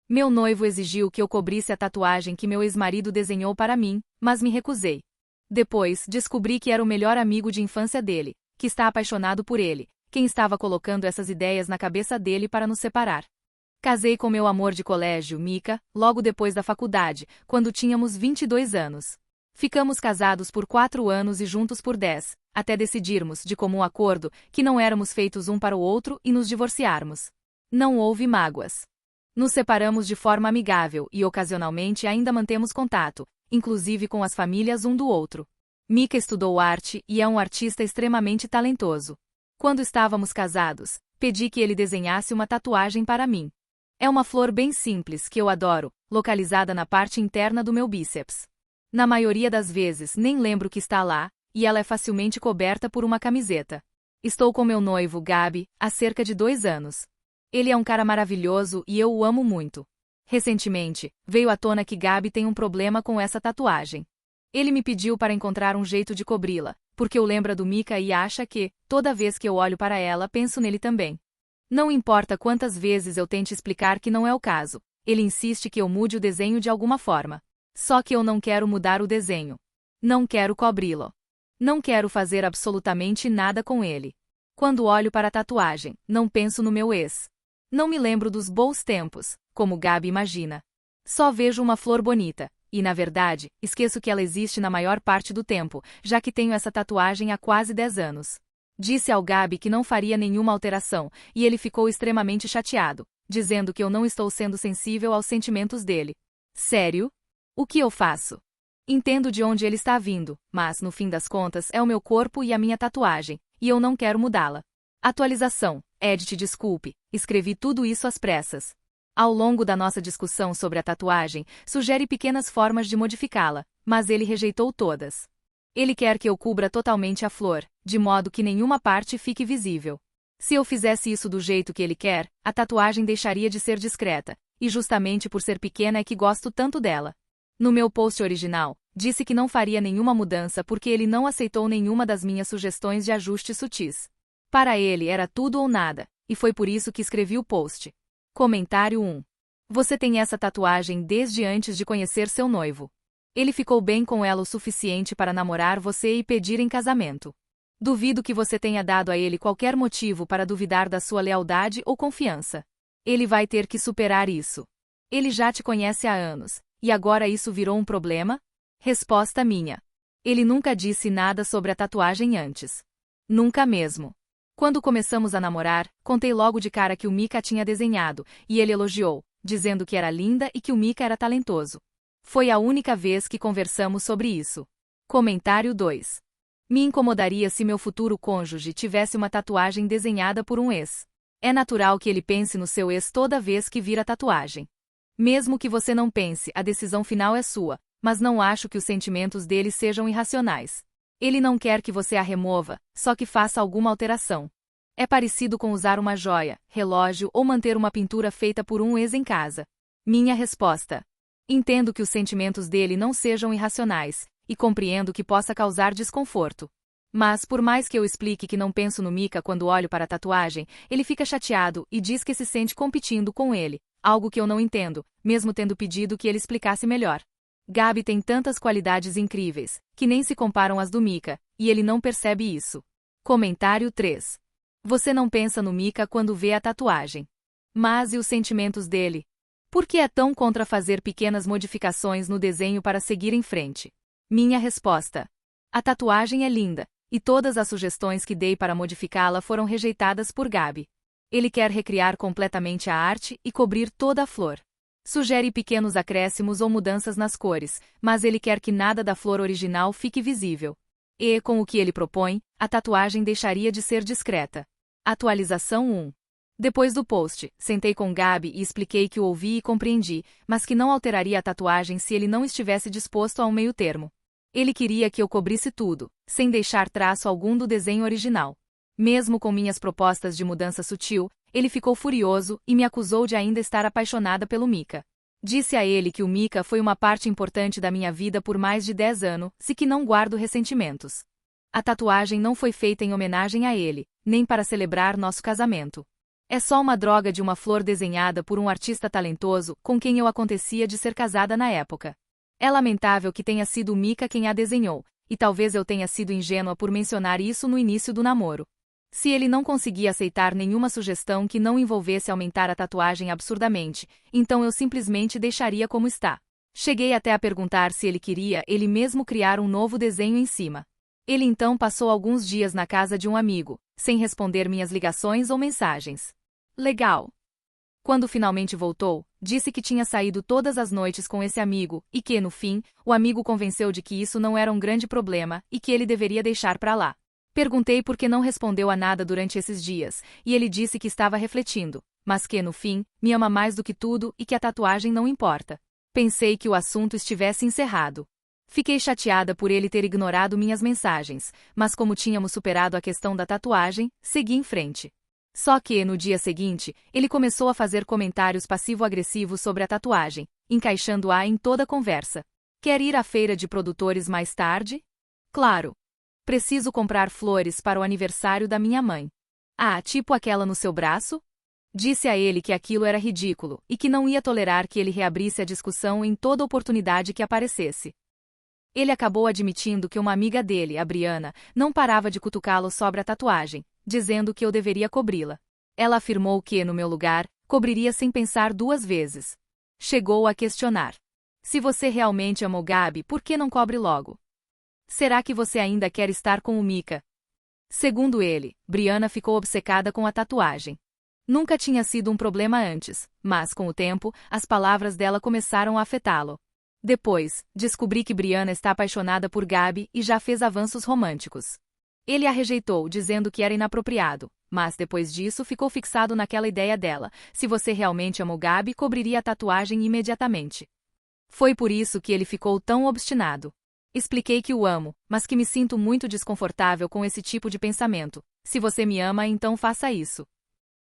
Meu noivo exigiu que eu cobrisse a tatuagem que meu ex-marido desenhou para mim, mas me recusei. Depois, descobri que era o melhor amigo de infância dele, que está apaixonado por ele, quem estava colocando essas ideias na cabeça dele para nos separar. Casei com meu amor de colégio, Mika, logo depois da faculdade, quando tínhamos 22 anos. Ficamos casados por 4 anos e juntos por 10, até decidirmos, de comum acordo, que não éramos feitos um para o outro e nos divorciarmos. Não houve mágoas. Nos separamos de forma amigável e ocasionalmente ainda mantemos contato, inclusive com as famílias um do outro. Mika estudou arte e é um artista extremamente talentoso. Quando estávamos casados, pedi que ele desenhasse uma tatuagem para mim. É uma flor bem simples que eu adoro, localizada na parte interna do meu bíceps. Na maioria das vezes nem lembro que está lá, e ela é facilmente coberta por uma camiseta. Estou com meu noivo, Gabi, há cerca de 2 anos. Ele é um cara maravilhoso e eu o amo muito. Recentemente, veio à tona que Gabi tem um problema com essa tatuagem. Ele me pediu para encontrar um jeito de cobri-la, porque eu lembro do Mika e acha que, toda vez que eu olho para ela, penso nele também. Não importa quantas vezes eu tente explicar que não é o caso, ele insiste que eu mude o desenho de alguma forma. Só que eu não quero mudar o desenho. Não quero cobri-lo. Não quero fazer absolutamente nada com ele. Quando olho para a tatuagem, não penso no meu ex. Não me lembro dos bons tempos, como Gabi imagina. Só vejo uma flor bonita, e na verdade, esqueço que ela existe na maior parte do tempo, já que tenho essa tatuagem há quase 10 anos. Disse ao Gabi que não faria nenhuma alteração, e ele ficou extremamente chateado, dizendo que eu não estou sendo sensível aos sentimentos dele. Sério? O que eu faço? Entendo de onde ele está vindo, mas, no fim das contas, é o meu corpo e a minha tatuagem, e eu não quero mudá-la. Atualização. Edit, desculpe, escrevi tudo isso às pressas. Ao longo da nossa discussão sobre a tatuagem, sugere pequenas formas de modificá-la, mas ele rejeitou todas. Ele quer que eu cubra totalmente a flor, de modo que nenhuma parte fique visível. Se eu fizesse isso do jeito que ele quer, a tatuagem deixaria de ser discreta, e justamente por ser pequena é que gosto tanto dela. No meu post original, disse que não faria nenhuma mudança porque ele não aceitou nenhuma das minhas sugestões de ajustes sutis. Para ele era tudo ou nada, e foi por isso que escrevi o post. Comentário 1. Você tem essa tatuagem desde antes de conhecer seu noivo. Ele ficou bem com ela o suficiente para namorar você e pedir em casamento. Duvido que você tenha dado a ele qualquer motivo para duvidar da sua lealdade ou confiança. Ele vai ter que superar isso. Ele já te conhece há anos, e agora isso virou um problema? Resposta minha. Ele nunca disse nada sobre a tatuagem antes. Nunca mesmo. Quando começamos a namorar, contei logo de cara que o Mika tinha desenhado, e ele elogiou, dizendo que era linda e que o Mika era talentoso. Foi a única vez que conversamos sobre isso. Comentário 2. Me incomodaria se meu futuro cônjuge tivesse uma tatuagem desenhada por um ex. É natural que ele pense no seu ex toda vez que vir a tatuagem. Mesmo que você não pense, a decisão final é sua, mas não acho que os sentimentos dele sejam irracionais. Ele não quer que você a remova, só que faça alguma alteração. É parecido com usar uma joia, relógio ou manter uma pintura feita por um ex em casa. Minha resposta. Entendo que os sentimentos dele não sejam irracionais, e compreendo que possa causar desconforto. Mas, por mais que eu explique que não penso no Mika quando olho para a tatuagem, ele fica chateado e diz que se sente competindo com ele, algo que eu não entendo, mesmo tendo pedido que ele explicasse melhor. Gabi tem tantas qualidades incríveis, que nem se comparam às do Mika, e ele não percebe isso. Comentário 3. Você não pensa no Mika quando vê a tatuagem. Mas e os sentimentos dele? Por que é tão contra fazer pequenas modificações no desenho para seguir em frente? Minha resposta. A tatuagem é linda, e todas as sugestões que dei para modificá-la foram rejeitadas por Gabi. Ele quer recriar completamente a arte e cobrir toda a flor. Sugere pequenos acréscimos ou mudanças nas cores, mas ele quer que nada da flor original fique visível. E, com o que ele propõe, a tatuagem deixaria de ser discreta. Atualização 1. Depois do post, sentei com Gabi e expliquei que o ouvi e compreendi, mas que não alteraria a tatuagem se ele não estivesse disposto a um meio termo. Ele queria que eu cobrisse tudo, sem deixar traço algum do desenho original. Mesmo com minhas propostas de mudança sutil, ele ficou furioso e me acusou de ainda estar apaixonada pelo Mika. Disse a ele que o Mika foi uma parte importante da minha vida por mais de 10 anos e que não guardo ressentimentos. A tatuagem não foi feita em homenagem a ele, nem para celebrar nosso casamento. É só uma droga de uma flor desenhada por um artista talentoso com quem eu acontecia de ser casada na época. É lamentável que tenha sido o Mika quem a desenhou, e talvez eu tenha sido ingênua por mencionar isso no início do namoro. Se ele não conseguia aceitar nenhuma sugestão que não envolvesse aumentar a tatuagem absurdamente, então eu simplesmente deixaria como está. Cheguei até a perguntar se ele queria ele mesmo criar um novo desenho em cima. Ele então passou alguns dias na casa de um amigo, sem responder minhas ligações ou mensagens. Legal. Quando finalmente voltou, disse que tinha saído todas as noites com esse amigo e que, no fim, o amigo convenceu de que isso não era um grande problema e que ele deveria deixar pra lá. Perguntei por que não respondeu a nada durante esses dias, e ele disse que estava refletindo, mas que, no fim, me ama mais do que tudo e que a tatuagem não importa. Pensei que o assunto estivesse encerrado. Fiquei chateada por ele ter ignorado minhas mensagens, mas como tínhamos superado a questão da tatuagem, segui em frente. Só que, no dia seguinte, ele começou a fazer comentários passivo-agressivos sobre a tatuagem, encaixando-a em toda a conversa. Quer ir à feira de produtores mais tarde? Claro. Preciso comprar flores para o aniversário da minha mãe. Ah, tipo aquela no seu braço? Disse a ele que aquilo era ridículo e que não ia tolerar que ele reabrisse a discussão em toda oportunidade que aparecesse. Ele acabou admitindo que uma amiga dele, a Briana, não parava de cutucá-lo sobre a tatuagem, dizendo que eu deveria cobri-la. Ela afirmou que, no meu lugar, cobriria sem pensar duas vezes. Chegou a questionar. Se você realmente amou Gabi, por que não cobre logo? Será que você ainda quer estar com o Mika? Segundo ele, Briana ficou obcecada com a tatuagem. Nunca tinha sido um problema antes, mas, com o tempo, as palavras dela começaram a afetá-lo. Depois, descobri que Briana está apaixonada por Gabi e já fez avanços românticos. Ele a rejeitou, dizendo que era inapropriado, mas depois disso ficou fixado naquela ideia dela. Se você realmente amou Gabi, cobriria a tatuagem imediatamente. Foi por isso que ele ficou tão obstinado. Expliquei que o amo, mas que me sinto muito desconfortável com esse tipo de pensamento. Se você me ama, então faça isso.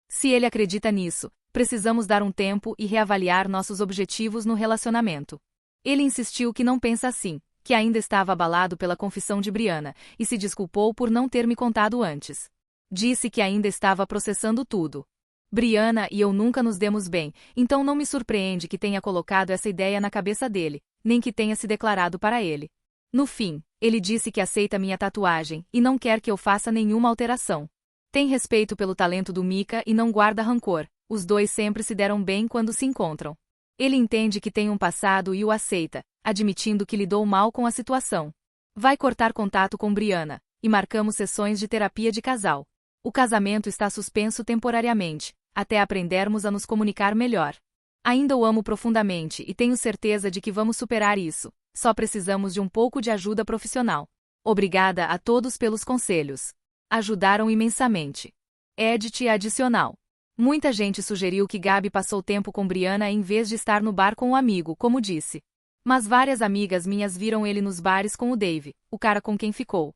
Se ele acredita nisso, precisamos dar um tempo e reavaliar nossos objetivos no relacionamento. Ele insistiu que não pensa assim, que ainda estava abalado pela confissão de Briana, e se desculpou por não ter me contado antes. Disse que ainda estava processando tudo. Briana e eu nunca nos demos bem, então não me surpreende que tenha colocado essa ideia na cabeça dele, nem que tenha se declarado para ele. No fim, ele disse que aceita minha tatuagem e não quer que eu faça nenhuma alteração. Tem respeito pelo talento do Mika e não guarda rancor, os dois sempre se deram bem quando se encontram. Ele entende que tem um passado e o aceita, admitindo que lidou mal com a situação. Vai cortar contato com Briana, e marcamos sessões de terapia de casal. O casamento está suspenso temporariamente, até aprendermos a nos comunicar melhor. Ainda o amo profundamente e tenho certeza de que vamos superar isso, só precisamos de um pouco de ajuda profissional. Obrigada a todos pelos conselhos. Ajudaram imensamente. Edit adicional. Muita gente sugeriu que Gabi passou tempo com Briana em vez de estar no bar com o amigo, como disse. Mas várias amigas minhas viram ele nos bares com o Dave, o cara com quem ficou.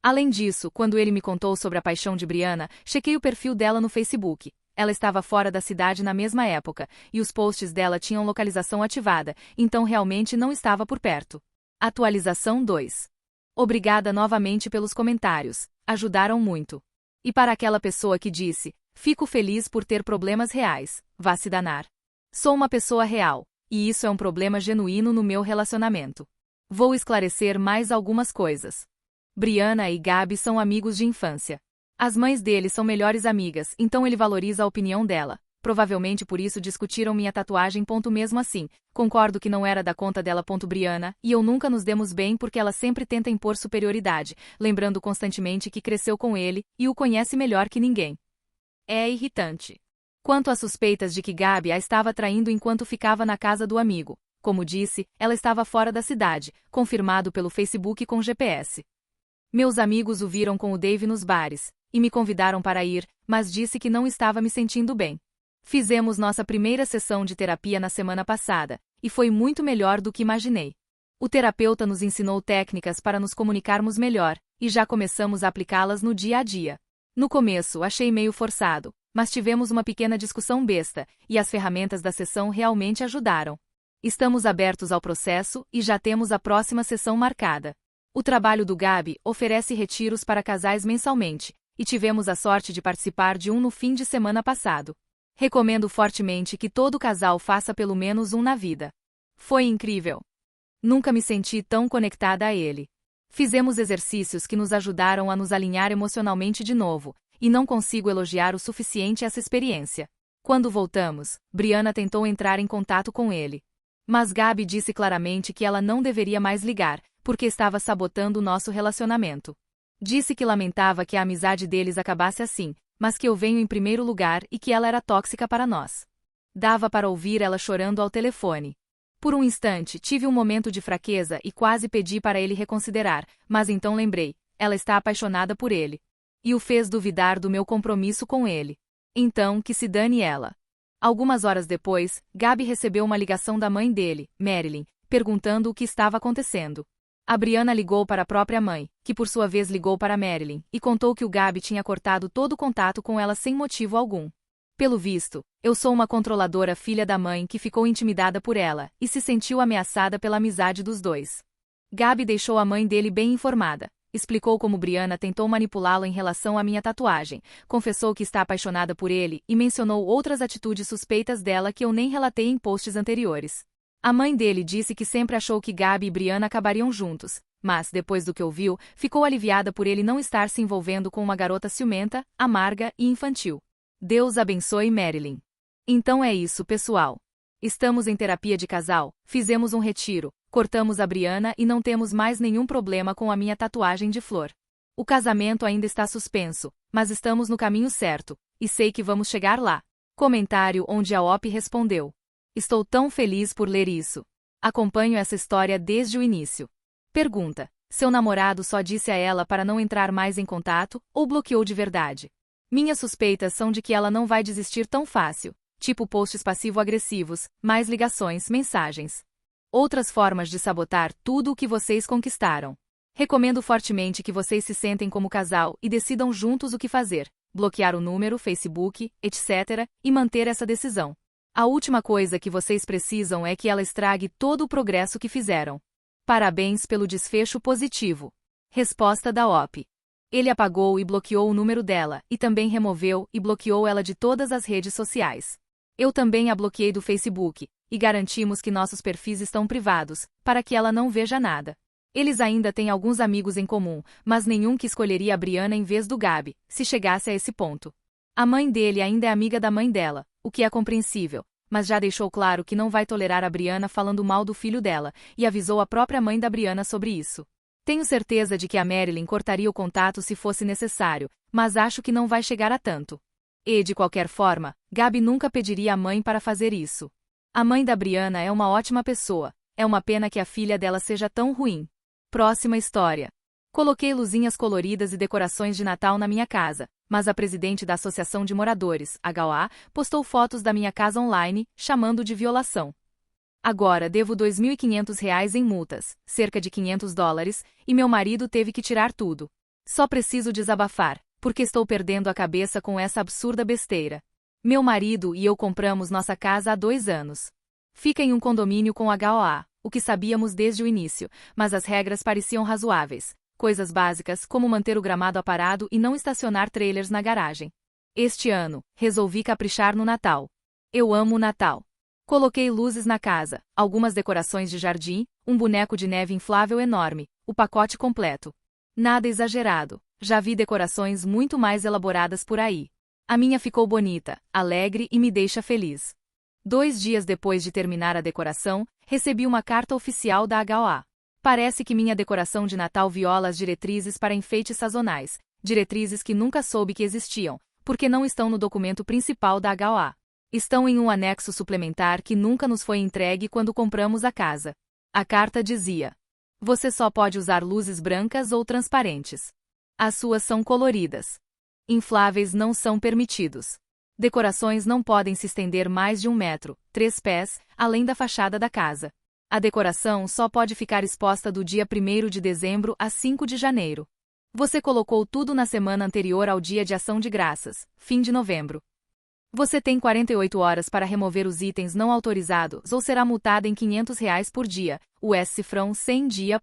Além disso, quando ele me contou sobre a paixão de Briana, chequei o perfil dela no Facebook. Ela estava fora da cidade na mesma época, e os posts dela tinham localização ativada, então realmente não estava por perto. Atualização 2. Obrigada novamente pelos comentários, ajudaram muito. E para aquela pessoa que disse, fico feliz por ter problemas reais, vá se danar. Sou uma pessoa real, e isso é um problema genuíno no meu relacionamento. Vou esclarecer mais algumas coisas. Briana e Gabi são amigos de infância. As mães dele são melhores amigas, então ele valoriza a opinião dela. Provavelmente por isso discutiram minha tatuagem. Mesmo assim, concordo que não era da conta dela. Briana e eu nunca nos demos bem porque ela sempre tenta impor superioridade, lembrando constantemente que cresceu com ele e o conhece melhor que ninguém. É irritante. Quanto às suspeitas de que Gabi a estava traindo enquanto ficava na casa do amigo, como disse, ela estava fora da cidade, confirmado pelo Facebook com GPS. Meus amigos o viram com o Dave nos bares, e me convidaram para ir, mas disse que não estava me sentindo bem. Fizemos nossa primeira sessão de terapia na semana passada, e foi muito melhor do que imaginei. O terapeuta nos ensinou técnicas para nos comunicarmos melhor, e já começamos a aplicá-las no dia a dia. No começo achei meio forçado, mas tivemos uma pequena discussão besta, e as ferramentas da sessão realmente ajudaram. Estamos abertos ao processo e já temos a próxima sessão marcada. O trabalho do Gabi oferece retiros para casais mensalmente, e tivemos a sorte de participar de um no fim de semana passado. Recomendo fortemente que todo casal faça pelo menos um na vida. Foi incrível. Nunca me senti tão conectada a ele. Fizemos exercícios que nos ajudaram a nos alinhar emocionalmente de novo, e não consigo elogiar o suficiente essa experiência. Quando voltamos, Brianna tentou entrar em contato com ele. Mas Gabi disse claramente que ela não deveria mais ligar, porque estava sabotando o nosso relacionamento. Disse que lamentava que a amizade deles acabasse assim, mas que eu venho em primeiro lugar e que ela era tóxica para nós. Dava para ouvir ela chorando ao telefone. Por um instante, tive um momento de fraqueza e quase pedi para ele reconsiderar, mas então lembrei, ela está apaixonada por ele. E o fez duvidar do meu compromisso com ele. Então, que se dane ela. Algumas horas depois, Gabi recebeu uma ligação da mãe dele, Marilyn, perguntando o que estava acontecendo. A Brianna ligou para a própria mãe, que por sua vez ligou para Marilyn, e contou que o Gabi tinha cortado todo o contato com ela sem motivo algum. Pelo visto, eu sou uma controladora filha da mãe que ficou intimidada por ela, e se sentiu ameaçada pela amizade dos dois. Gabi deixou a mãe dele bem informada. Explicou como Brianna tentou manipulá-lo em relação à minha tatuagem, confessou que está apaixonada por ele e mencionou outras atitudes suspeitas dela que eu nem relatei em posts anteriores. A mãe dele disse que sempre achou que Gabi e Brianna acabariam juntos, mas, depois do que ouviu, ficou aliviada por ele não estar se envolvendo com uma garota ciumenta, amarga e infantil. Deus abençoe Marilyn. Então é isso, pessoal. Estamos em terapia de casal, fizemos um retiro, cortamos a Brianna e não temos mais nenhum problema com a minha tatuagem de flor. O casamento ainda está suspenso, mas estamos no caminho certo, e sei que vamos chegar lá. Comentário onde a OP respondeu: estou tão feliz por ler isso. Acompanho essa história desde o início. Pergunta: seu namorado só disse a ela para não entrar mais em contato, ou bloqueou de verdade? Minhas suspeitas são de que ela não vai desistir tão fácil, tipo posts passivo-agressivos, mais ligações, mensagens. Outras formas de sabotar tudo o que vocês conquistaram. Recomendo fortemente que vocês se sentem como casal e decidam juntos o que fazer, bloquear o número, Facebook, etc., e manter essa decisão. A última coisa que vocês precisam é que ela estrague todo o progresso que fizeram. Parabéns pelo desfecho positivo. Resposta da OP. Ele apagou e bloqueou o número dela, e também removeu e bloqueou ela de todas as redes sociais. Eu também a bloqueei do Facebook, e garantimos que nossos perfis estão privados, para que ela não veja nada. Eles ainda têm alguns amigos em comum, mas nenhum que escolheria a Brianna em vez do Gabi, se chegasse a esse ponto. A mãe dele ainda é amiga da mãe dela, o que é compreensível, mas já deixou claro que não vai tolerar a Brianna falando mal do filho dela, e avisou a própria mãe da Brianna sobre isso. Tenho certeza de que a Marilyn cortaria o contato se fosse necessário, mas acho que não vai chegar a tanto. E, de qualquer forma, Gabi nunca pediria à mãe para fazer isso. A mãe da Brianna é uma ótima pessoa, é uma pena que a filha dela seja tão ruim. Próxima história. Coloquei luzinhas coloridas e decorações de Natal na minha casa, mas a presidente da Associação de Moradores, HOA, postou fotos da minha casa online, chamando de violação. Agora devo R$ 2.500 em multas, cerca de $500, e meu marido teve que tirar tudo. Só preciso desabafar, porque estou perdendo a cabeça com essa absurda besteira. Meu marido e eu compramos nossa casa há 2 anos. Fica em um condomínio com HOA, o que sabíamos desde o início, mas as regras pareciam razoáveis. Coisas básicas como manter o gramado aparado e não estacionar trailers na garagem. Este ano, resolvi caprichar no Natal. Eu amo o Natal. Coloquei luzes na casa, algumas decorações de jardim, um boneco de neve inflável enorme, o pacote completo. Nada exagerado, já vi decorações muito mais elaboradas por aí. A minha ficou bonita, alegre e me deixa feliz. 2 dias depois de terminar a decoração, recebi uma carta oficial da HOA. Parece que minha decoração de Natal viola as diretrizes para enfeites sazonais, diretrizes que nunca soube que existiam, porque não estão no documento principal da HOA. Estão em um anexo suplementar que nunca nos foi entregue quando compramos a casa. A carta dizia: você só pode usar luzes brancas ou transparentes. As suas são coloridas. Infláveis não são permitidos. Decorações não podem se estender mais de 1 metro, 3 pés, além da fachada da casa. A decoração só pode ficar exposta do dia 1º de dezembro a 5 de janeiro. Você colocou tudo na semana anterior ao Dia de Ação de Graças, fim de novembro. Você tem 48 horas para remover os itens não autorizados ou será multada em R$ 500 por dia, US cifrão 100 dia.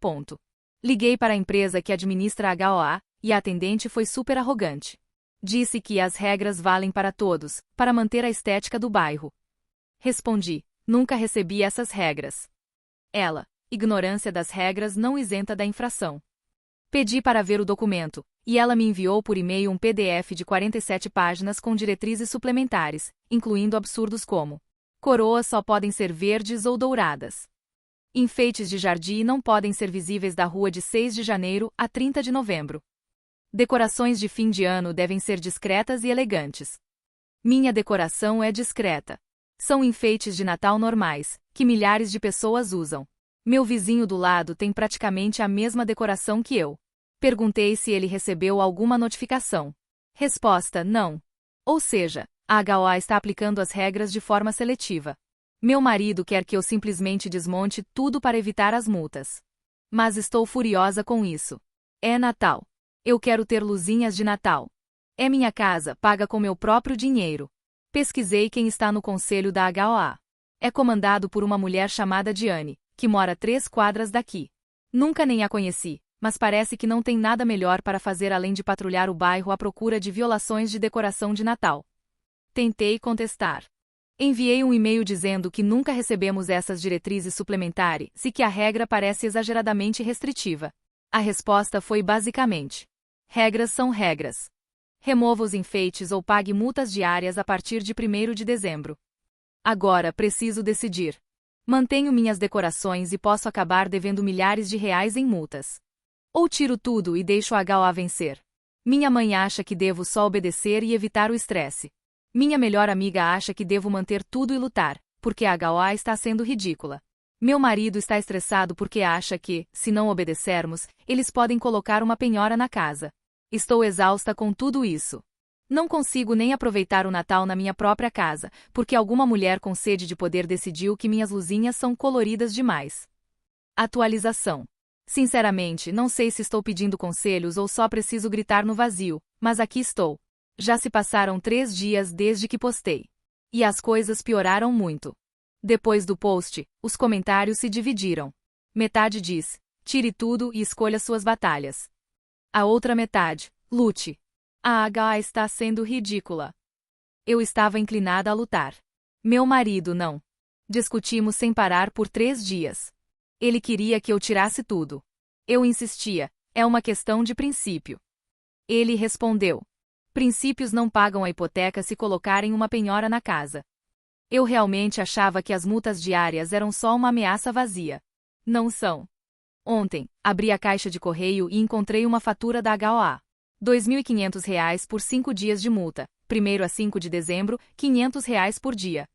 Liguei para a empresa que administra a HOA, e a atendente foi super arrogante. Disse que as regras valem para todos, para manter a estética do bairro. Respondi: nunca recebi essas regras. Ela: ignorância das regras não isenta da infração. Pedi para ver o documento, e ela me enviou por e-mail um PDF de 47 páginas com diretrizes suplementares, incluindo absurdos como: coroas só podem ser verdes ou douradas. Enfeites de jardim não podem ser visíveis da rua de 6 de janeiro a 30 de novembro. Decorações de fim de ano devem ser discretas e elegantes. Minha decoração é discreta. São enfeites de Natal normais, que milhares de pessoas usam. Meu vizinho do lado tem praticamente a mesma decoração que eu. Perguntei se ele recebeu alguma notificação. Resposta: não. Ou seja, a HOA está aplicando as regras de forma seletiva. Meu marido quer que eu simplesmente desmonte tudo para evitar as multas. Mas estou furiosa com isso. É Natal. Eu quero ter luzinhas de Natal. É minha casa, paga com meu próprio dinheiro. Pesquisei quem está no conselho da HOA. É comandado por uma mulher chamada Diane, que mora 3 quadras daqui. Nunca nem a conheci, mas parece que não tem nada melhor para fazer além de patrulhar o bairro à procura de violações de decoração de Natal. Tentei contestar. Enviei um e-mail dizendo que nunca recebemos essas diretrizes suplementares e que a regra parece exageradamente restritiva. A resposta foi basicamente: regras são regras. Remova os enfeites ou pague multas diárias a partir de 1º de dezembro. Agora preciso decidir. Mantenho minhas decorações e posso acabar devendo milhares de reais em multas. Ou tiro tudo e deixo a HOA vencer. Minha mãe acha que devo só obedecer e evitar o estresse. Minha melhor amiga acha que devo manter tudo e lutar, porque a HOA está sendo ridícula. Meu marido está estressado porque acha que, se não obedecermos, eles podem colocar uma penhora na casa. Estou exausta com tudo isso. Não consigo nem aproveitar o Natal na minha própria casa, porque alguma mulher com sede de poder decidiu que minhas luzinhas são coloridas demais. Atualização. Sinceramente, não sei se estou pedindo conselhos ou só preciso gritar no vazio, mas aqui estou. Já se passaram 3 dias desde que postei. E as coisas pioraram muito. Depois do post, os comentários se dividiram. Metade diz: tire tudo e escolha suas batalhas. A outra metade: lute. A HA está sendo ridícula. Eu estava inclinada a lutar. Meu marido não. Discutimos sem parar por 3 dias. Ele queria que eu tirasse tudo. Eu insistia: é uma questão de princípio. Ele respondeu: princípios não pagam a hipoteca se colocarem uma penhora na casa. Eu realmente achava que as multas diárias eram só uma ameaça vazia. Não são. Ontem, abri a caixa de correio e encontrei uma fatura da HOA. R$ 2.500 por 5 dias de multa, 1º a 5 de dezembro, R$ 500 por dia.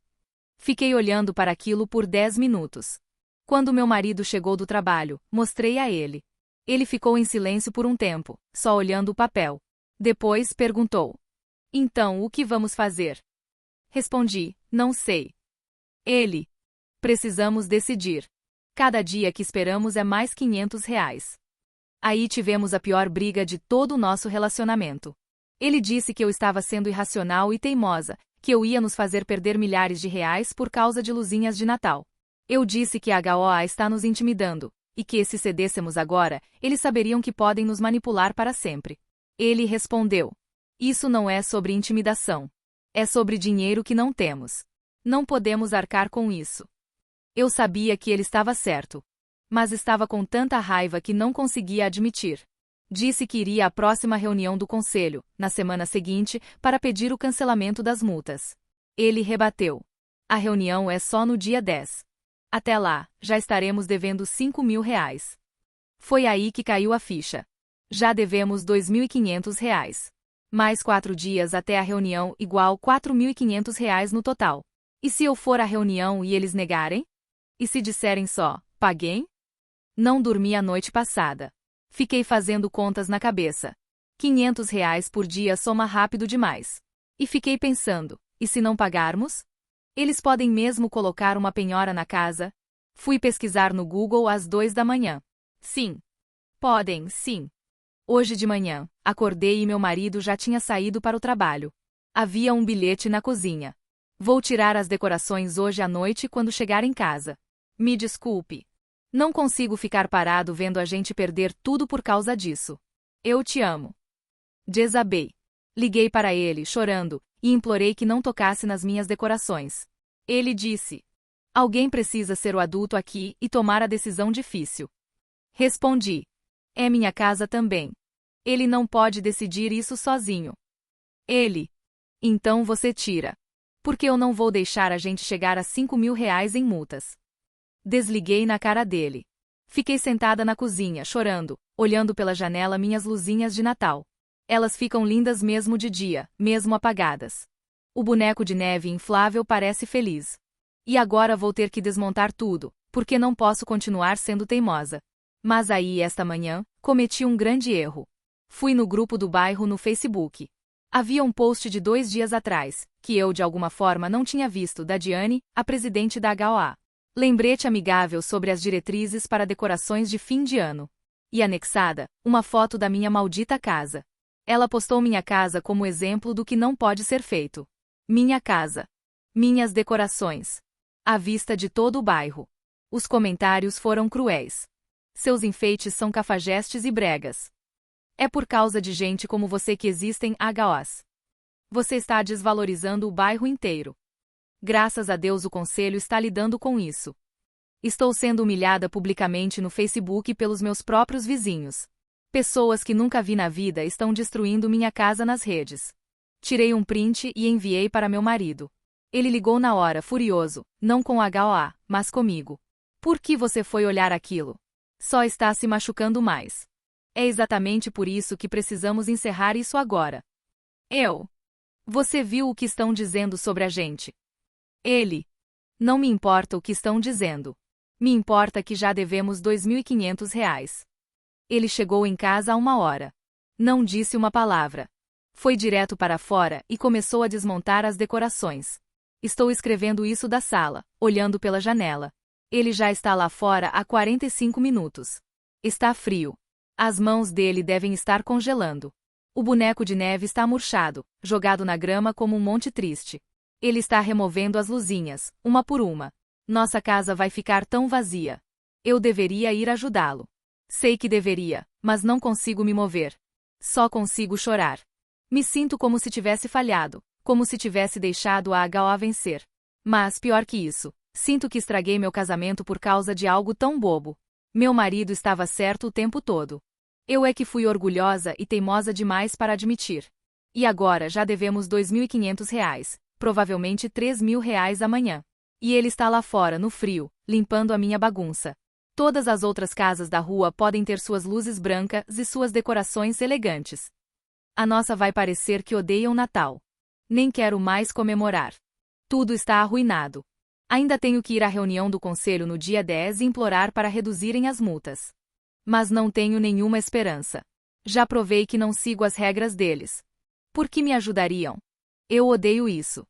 Fiquei olhando para aquilo por 10 minutos. Quando meu marido chegou do trabalho, mostrei a ele. Ele ficou em silêncio por um tempo, só olhando o papel. Depois perguntou: então, o que vamos fazer? Respondi: não sei. Ele: precisamos decidir. Cada dia que esperamos é mais R$ 500. Aí tivemos a pior briga de todo o nosso relacionamento. Ele disse que eu estava sendo irracional e teimosa, que eu ia nos fazer perder milhares de reais por causa de luzinhas de Natal. Eu disse que a HOA está nos intimidando, e que se cedêssemos agora, eles saberiam que podem nos manipular para sempre. Ele respondeu: isso não é sobre intimidação. É sobre dinheiro que não temos. Não podemos arcar com isso. Eu sabia que ele estava certo. Mas estava com tanta raiva que não conseguia admitir. Disse que iria à próxima reunião do conselho, na semana seguinte, para pedir o cancelamento das multas. Ele rebateu: a reunião é só no dia 10. Até lá, já estaremos devendo R$ 5.000. Foi aí que caiu a ficha. Já devemos R$ 2.500. Mais 4 dias até a reunião igual R$ 4.500 no total. E se eu for à reunião e eles negarem? E se disserem só: paguei? Não dormi a noite passada. Fiquei fazendo contas na cabeça. R$ 500 por dia soma rápido demais. E fiquei pensando: e se não pagarmos? Eles podem mesmo colocar uma penhora na casa? Fui pesquisar no Google às 2 da manhã. Sim. Podem, sim. Hoje de manhã, acordei e meu marido já tinha saído para o trabalho. Havia um bilhete na cozinha. Vou tirar as decorações hoje à noite quando chegar em casa. Me desculpe. Não consigo ficar parado vendo a gente perder tudo por causa disso. Eu te amo. Desabei. Liguei para ele, chorando, e implorei que não tocasse nas minhas decorações. Ele disse: alguém precisa ser o adulto aqui e tomar a decisão difícil. Respondi: é minha casa também. Ele não pode decidir isso sozinho. Ele: então você tira. Porque eu não vou deixar a gente chegar a R$ 5.000 em multas. Desliguei na cara dele. Fiquei sentada na cozinha, chorando, olhando pela janela minhas luzinhas de Natal. Elas ficam lindas mesmo de dia, mesmo apagadas. O boneco de neve inflável parece feliz. E agora vou ter que desmontar tudo, porque não posso continuar sendo teimosa. Mas aí, esta manhã, cometi um grande erro. Fui no grupo do bairro no Facebook. Havia um post de 2 dias atrás, que eu de alguma forma não tinha visto, da Diane, a presidente da HOA. Lembrete amigável sobre as diretrizes para decorações de fim de ano. E anexada, uma foto da minha maldita casa. Ela postou minha casa como exemplo do que não pode ser feito. Minha casa. Minhas decorações. À vista de todo o bairro. Os comentários foram cruéis. Seus enfeites são cafajestes e bregas. É por causa de gente como você que existem HOs. Você está desvalorizando o bairro inteiro. Graças a Deus o conselho está lidando com isso. Estou sendo humilhada publicamente no Facebook pelos meus próprios vizinhos. Pessoas que nunca vi na vida estão destruindo minha casa nas redes. Tirei um print e enviei para meu marido. Ele ligou na hora, furioso, não com HOA, mas comigo. Por que você foi olhar aquilo? Só está se machucando mais. É exatamente por isso que precisamos encerrar isso agora. Você viu o que estão dizendo sobre a gente? Ele: não me importa o que estão dizendo. Me importa que já devemos R$ 2.500. Ele chegou em casa há 1 hora. Não disse uma palavra. Foi direto para fora e começou a desmontar as decorações. Estou escrevendo isso da sala, olhando pela janela. Ele já está lá fora há 45 minutos. Está frio. As mãos dele devem estar congelando. O boneco de neve está murchado, jogado na grama como um monte triste. Ele está removendo as luzinhas, uma por uma. Nossa casa vai ficar tão vazia. Eu deveria ir ajudá-lo. Sei que deveria, mas não consigo me mover. Só consigo chorar. Me sinto como se tivesse falhado, como se tivesse deixado a HOA vencer. Mas, pior que isso, sinto que estraguei meu casamento por causa de algo tão bobo. Meu marido estava certo o tempo todo. Eu é que fui orgulhosa e teimosa demais para admitir. E agora já devemos R$ 2.500, provavelmente R$ 3.000 amanhã. E ele está lá fora, no frio, limpando a minha bagunça. Todas as outras casas da rua podem ter suas luzes brancas e suas decorações elegantes. A nossa vai parecer que odeia o Natal. Nem quero mais comemorar. Tudo está arruinado. Ainda tenho que ir à reunião do conselho no dia 10 e implorar para reduzirem as multas. Mas não tenho nenhuma esperança. Já provei que não sigo as regras deles. Por que me ajudariam? Eu odeio isso.